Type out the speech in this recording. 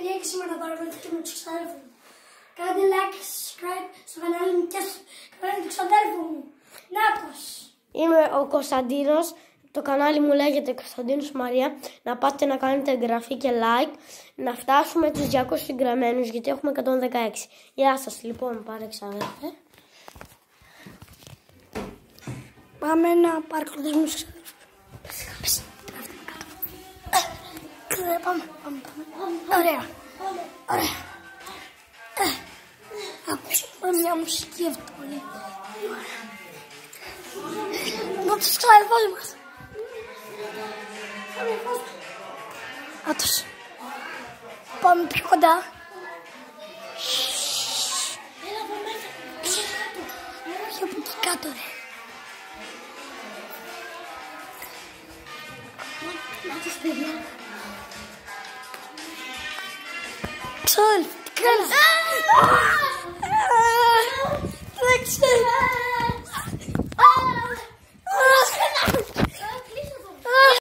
παιδιά, και σήμερα θα παρακολουθείτε με τους ξαδέρφους μου. Κάντε like και subscribe στο κανάλι μου και στο κανάλι του ξαδέρφου μου. Νάτος! Είμαι ο Κωνσταντίνος. Το κανάλι μου λέγεται Κωνσταντίνος Μαρία. Να πάτε να κάνετε εγγραφή και like. Να φτάσουμε τους 200 συγγραμμένους, γιατί έχουμε 116. Γεια σας, λοιπόν, πάρε ξαδέρφε. Πάμε να παρακολουθήσουμε τους ξαδέρφους. Πάμε. Ωραία. Ακούσουμε μια μουσική εύκολη. Να τους ξαδέρφους μας. Άτος. Πάμε πιο κοντά. Όχι από εκεί κάτω, ρε. Ξαδέρφοι, τι κάνεις? Δεν ξέρω.